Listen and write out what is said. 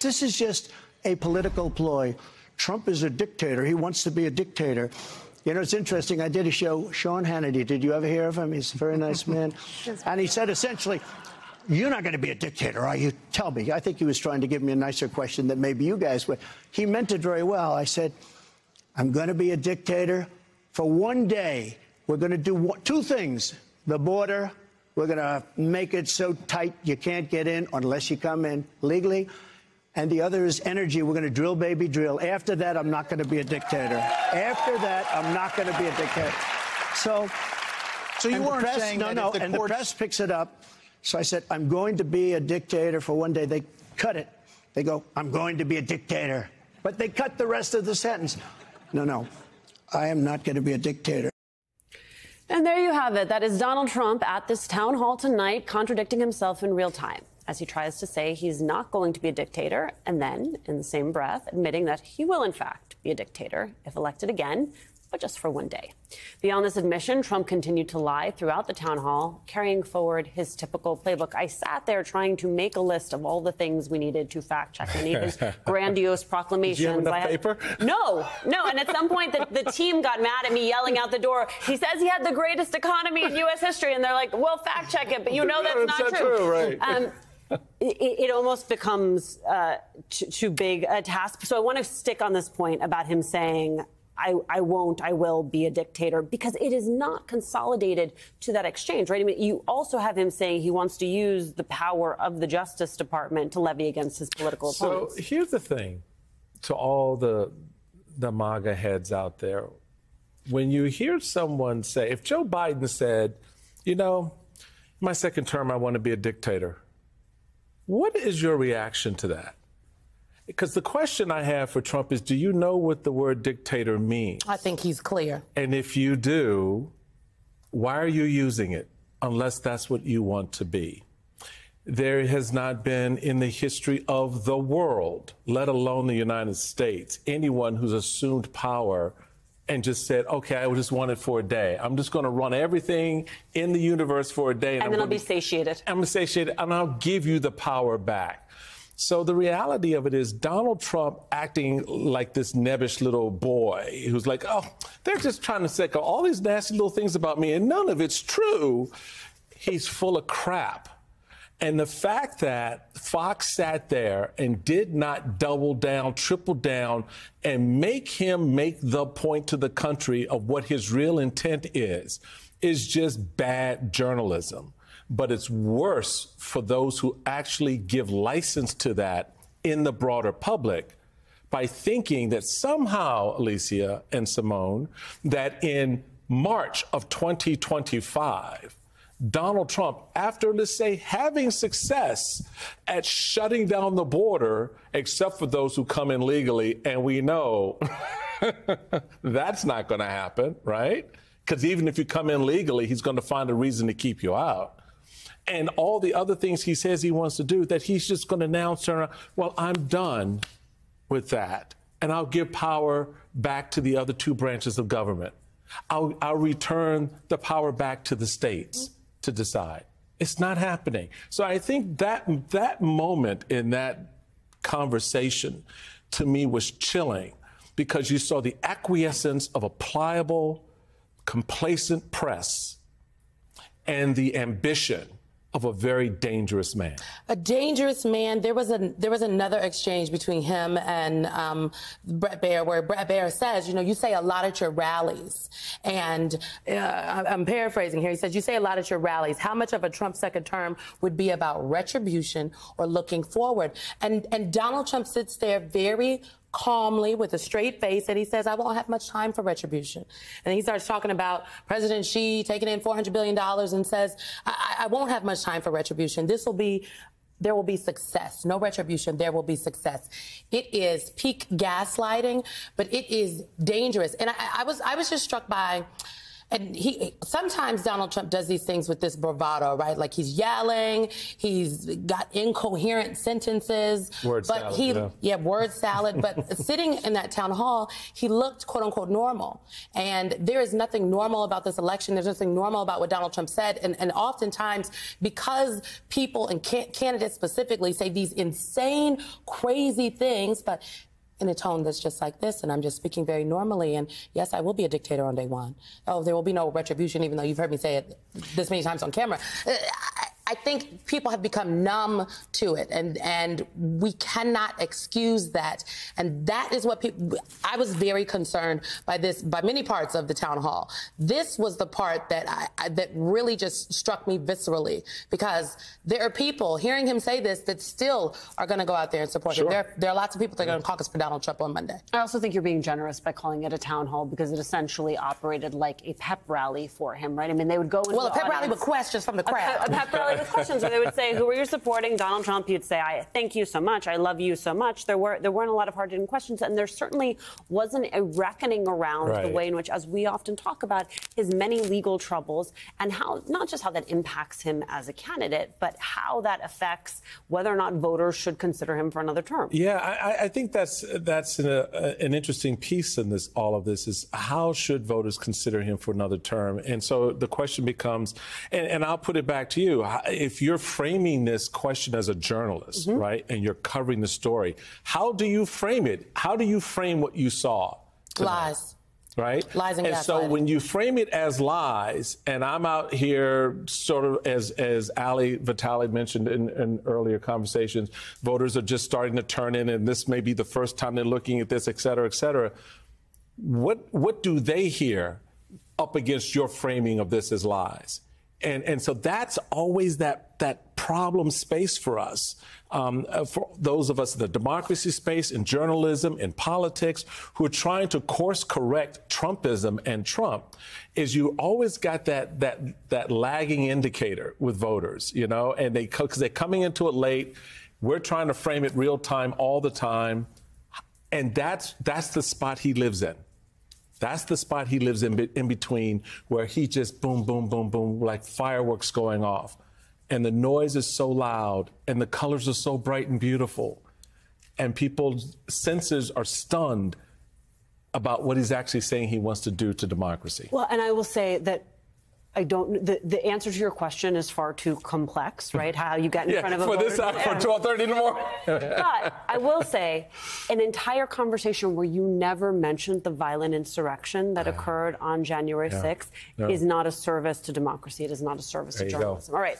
This is just a political ploy. Trump is a dictator. He wants to be a dictator. You know, it's interesting. I did a show, Sean Hannity. Did you ever hear of him? He's a very nice man. And he said, essentially, you're not going to be a dictator, are you? Tell me. I think he was trying to give me a nicer question that maybe you guys would. He meant it very well. I said, I'm going to be a dictator for one day. We're going to do two things. The border, we're going to make it so tight you can't get in unless you come in legally. And the other is energy. We're going to drill, baby, drill. After that, I'm not going to be a dictator. After that, I'm not going to be a dictator. So you weren't saying that if the courts... the press picks it up. So I said, I'm going to be a dictator for one day. They cut it. They go, I'm going to be a dictator. But they cut the rest of the sentence. No, I am not going to be a dictator. And there you have it. That is Donald Trump at this town hall tonight, contradicting himself in real time as he tries to say he's not going to be a dictator, and then, in the same breath, admitting that he will, in fact, be a dictator if elected again, but just for one day. Beyond this admission, Trump continued to lie throughout the town hall, carrying forward his typical playbook. I sat there trying to make a list of all the things we needed to fact-check any of his grandiose proclamations. Did you have enough paper? No. And at some point, the team got mad at me, yelling out the door. He says he had the greatest economy in U.S. history, and they're like, well, fact-check it, but you know that's not true. Right. It almost becomes too big a task. So I want to stick on this point about him saying, I will be a dictator, because it is not consolidated to that exchange, right? I mean, you also have him saying he wants to use the power of the Justice Department to levy against his political opponents. So here's the thing to all the MAGA heads out there. When you hear someone say, if Joe Biden said, you know, my second term, I want to be a dictator, what is your reaction to that? Because the question I have for Trump is, do you know what the word dictator means? I think he's clear. And if you do, why are you using it, unless that's what you want to be? There has not been in the history of the world, let alone the United States, anyone who's assumed power and just said, okay, I just want it for a day. I'm just going to run everything in the universe for a day. And then I'll be satiated. I'm going to satiated, and I'll give you the power back. So the reality of it is Donald Trump acting like this nebbish little boy who's like, oh, they're just trying to say all these nasty little things about me, and none of it's true. He's full of crap. And the fact that Fox sat there and did not double down, triple down, and make him make the point to the country of what his real intent is just bad journalism. But it's worse for those who actually give license to that in the broader public by thinking that somehow, Alicia and Simone, that in March of 2025, Donald Trump, after, let's say, having success at shutting down the border, except for those who come in legally, and we know that's not going to happen, right? Because even if you come in legally, he's going to find a reason to keep you out. And all the other things he says he wants to do, that he's just going to now turn around, well, I'm done with that, and I'll give power back to the other two branches of government. I'll return the power back to the states to decide. It's not happening. So I think that moment in that conversation, to me, was chilling, because you saw the acquiescence of a pliable, complacent press and the ambition of a very dangerous man. A dangerous man. There was another exchange between him and Bret Baier, where Bret Baier says, you know, you say a lot at your rallies. And I'm paraphrasing here. He says, you say a lot at your rallies. How much of a Trump second term would be about retribution or looking forward? And Donald Trump sits there very calmly with a straight face, and he says, I won't have much time for retribution. And he starts talking about President Xi taking in $400 billion and says, I won't have much time for retribution. There will be success. No retribution. There will be success. It is peak gaslighting, but it is dangerous. And I was just struck by and sometimes Donald Trump does these things with this bravado, right? Like he's yelling, he's got incoherent sentences. Word salad, word salad. But sitting in that town hall, he looked quote unquote normal. And there is nothing normal about this election. There's nothing normal about what Donald Trump said. And oftentimes, because people and candidates specifically say these insane, crazy things, but in a tone that's just like this, and I'm just speaking very normally, and yes, I will be a dictator on day one. Oh, there will be no retribution, even though you've heard me say it this many times on camera. I think people have become numb to it, and we cannot excuse that. And that is what I was very concerned by this, by many parts of the town hall. This was the part that that really just struck me viscerally, because there are people hearing him say this that still are going to go out there and support him. There are lots of people that are going to caucus for Donald Trump on Monday. I also think you're being generous by calling it a town hall, because it essentially operated like a pep rally for him, right? I mean, they would go into a pep rally with questions from the crowd. A pep rally with questions, where they would say, "Who are you supporting?" Donald Trump. You'd say, "I thank you so much. I love you so much." There weren't a lot of hard-hitting questions, and there certainly wasn't a reckoning around the way in which, as we often talk about, his many legal troubles and how, not just how that impacts him as a candidate, but how that affects whether or not voters should consider him for another term. Yeah, I think that's an interesting piece in all of this is how should voters consider him for another term? And so the question becomes, and I'll put it back to you, if you're framing this question as a journalist, right, and you're covering the story, how do you frame it? How do you frame what you saw tonight? Lies. Right? Lies and gaslighting. So when you frame it as lies, and I'm out here sort of, as Ali Vitale mentioned in earlier conversations, voters are just starting to turn in, and this may be the first time they're looking at this, et cetera, et cetera. What do they hear up against your framing of this as lies? And so that's always that problem space for us, for those of us in the democracy space, in journalism, in politics, who are trying to course correct Trumpism and Trump, is you always got that lagging indicator with voters, you know, and because they're coming into it late. We're trying to frame it real time all the time, and that's the spot he lives in. That's the spot he lives in between, where he just boom, boom, boom, boom, like fireworks going off. And the noise is so loud and the colors are so bright and beautiful. And people's senses are stunned about what he's actually saying he wants to do to democracy. Well, and I will say that the answer to your question is far too complex, right? How you get in front of a voter. For 12:30 in the morning. But I will say, an entire conversation where you never mentioned the violent insurrection that occurred on January 6th is not a service to democracy. It is not a service to journalism. All right.